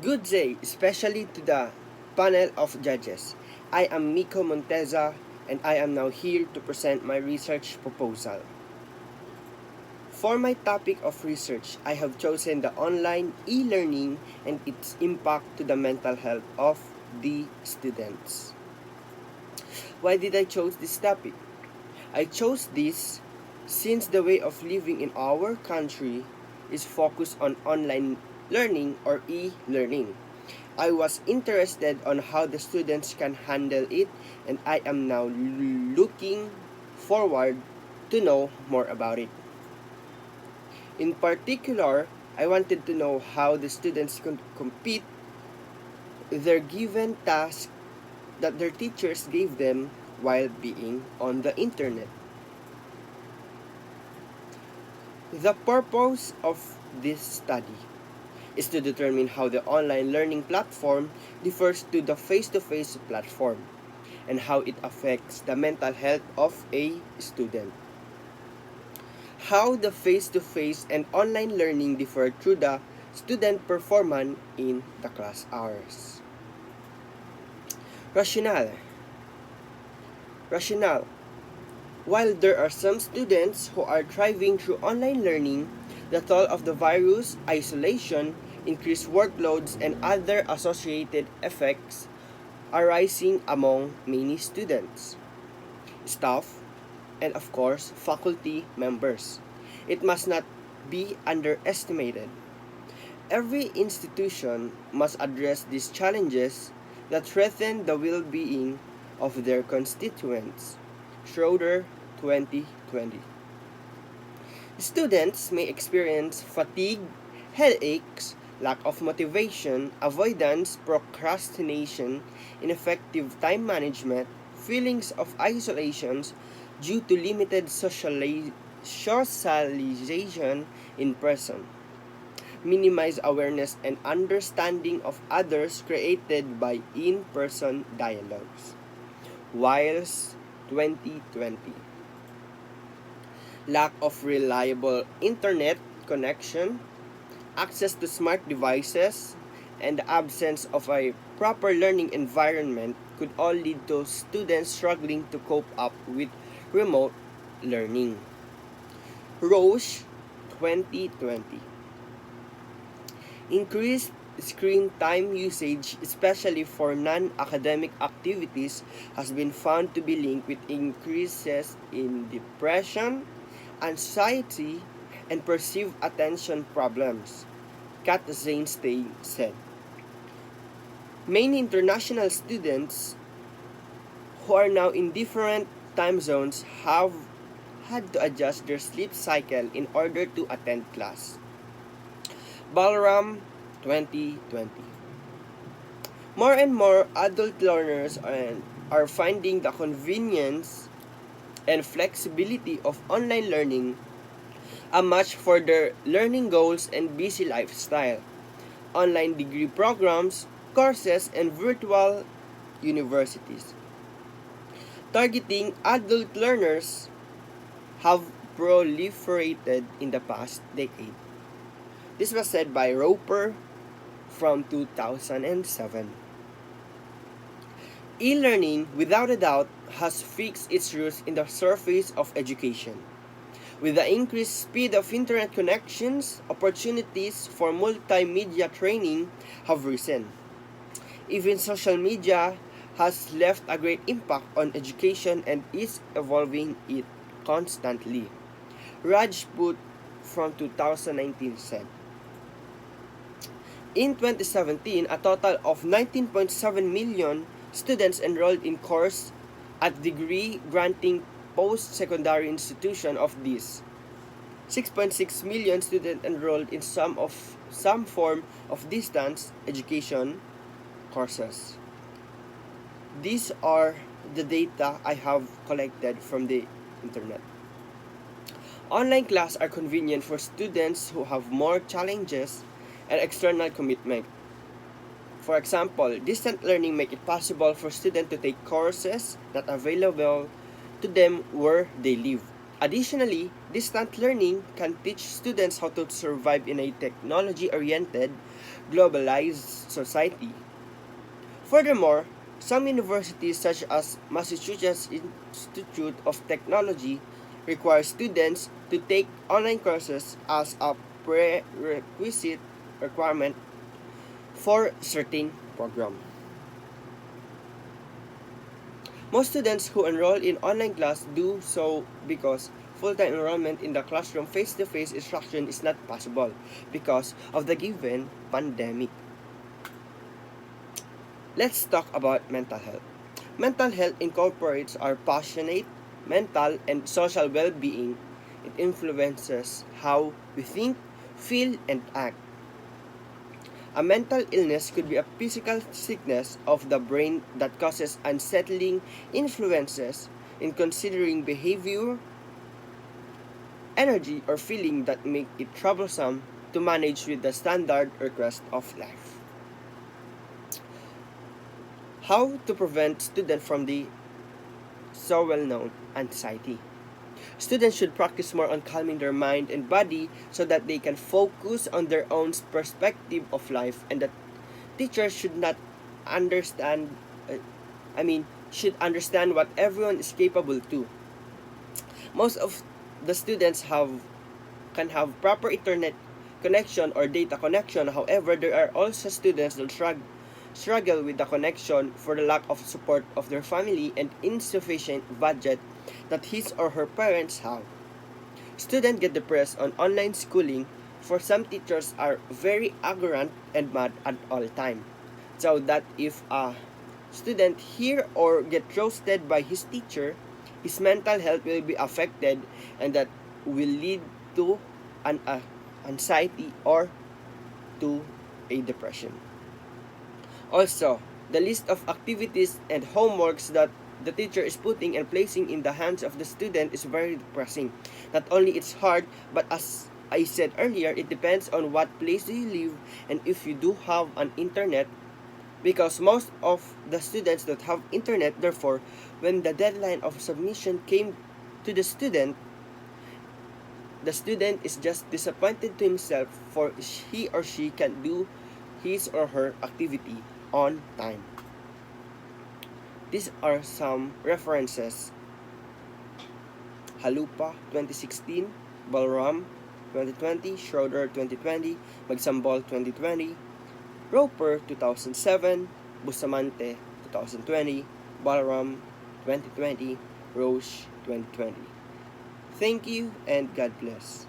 Good day, especially to the panel of judges. I am Miko Monteza and I am now here to present my research proposal. For my topic of research, I have chosen the online e-learning and its impact to the mental health of the students. Why did I choose this topic? I chose this since the way of living in our country is focused on online learning or e-learning. I was interested on how the students can handle it, and I am now looking forward to know more about it. In particular, I wanted to know how the students can complete their given task that their teachers gave them while being on the internet. The purpose of this study is to determine how the online learning platform differs to the face-to-face platform and how it affects the mental health of a student. How the face-to-face and online learning differ through the student performance in the class hours. Rationale. While there are some students who are thriving through online learning, the toll of the virus, isolation, increased workloads, and other associated effects are rising among many students, staff, and of course, faculty members. It must not be underestimated. Every institution must address these challenges that threaten the well-being of their constituents. Schroeder, 2020. Students may experience fatigue, headaches, lack of motivation, avoidance, procrastination, ineffective time management, feelings of isolation due to limited socialization in person, minimize awareness and understanding of others created by in-person dialogues. Wiles, 2020. Lack of reliable internet connection, access to smart devices, and the absence of a proper learning environment could all lead to students struggling to cope up with remote learning. Roche, 2020. Increased screen time usage, especially for non-academic activities, has been found to be linked with increases in depression, anxiety, and perceived attention problems, Kat Zainstein said. Many international students who are now in different time zones have had to adjust their sleep cycle in order to attend class. Balaram, 2020. More and more adult learners are finding the convenience and flexibility of online learning a match for their learning goals and busy lifestyle. Online degree programs, courses, and virtual universities targeting adult learners have proliferated in the past decade. This was said by Roper from 2007. E-learning, without a doubt, has fixed its roots in the surface of education. With the increased speed of internet connections, opportunities for multimedia training have risen. Even social media has left a great impact on education and is evolving it constantly. Rajput from 2019 said. In 2017, a total of 19.7 million students enrolled in course at degree-granting post-secondary institution. Of these, 6.6 million students enrolled in some form of distance education courses. These are the data I have collected from the internet. Online classes are convenient for students who have more challenges and external commitment. For example, distant learning makes it possible for students to take courses not available to them where they live. Additionally, distant learning can teach students how to survive in a technology-oriented, globalized society. Furthermore, some universities such as Massachusetts Institute of Technology require students to take online courses as a prerequisite requirement for certain program. Most students who enroll in online class do so because full-time enrollment in the classroom face-to-face instruction is not possible because of the given pandemic. Let's talk about mental health. Mental health incorporates our passionate, mental, and social well-being. It influences how we think, feel, and act. A mental illness could be a physical sickness of the brain that causes unsettling influences in considering behavior, energy, or feeling that make it troublesome to manage with the standard request of life. How to prevent students from the so well-known anxiety. Students should practice more on calming their mind and body so that they can focus on their own perspective of life, and that teachers should not understand should understand what everyone is capable to. Most of the students can have proper internet connection or data connection. However, there are also students that struggle with the connection for the lack of support of their family and insufficient budget that his or her parents have. Students get depressed on online schooling, for some teachers are very arrogant and mad at all time. So that if a student hear or get roasted by his teacher, his mental health will be affected, and that will lead to an anxiety or to a depression. Also, the list of activities and homeworks that the teacher is putting and placing in the hands of the student is very depressing. Not only it's hard, but as I said earlier, it depends on what place do you live and if you do have an internet, because most of the students don't have internet. Therefore, when the deadline of submission came to the student is just disappointed to himself for he or she can do his or her activity on time. These are some references: Halupa 2016, Balram 2020, Schroeder 2020, Magsambol 2020, Roper 2007, Bustamante 2020, Balram 2020, Roche 2020. Thank you and God bless.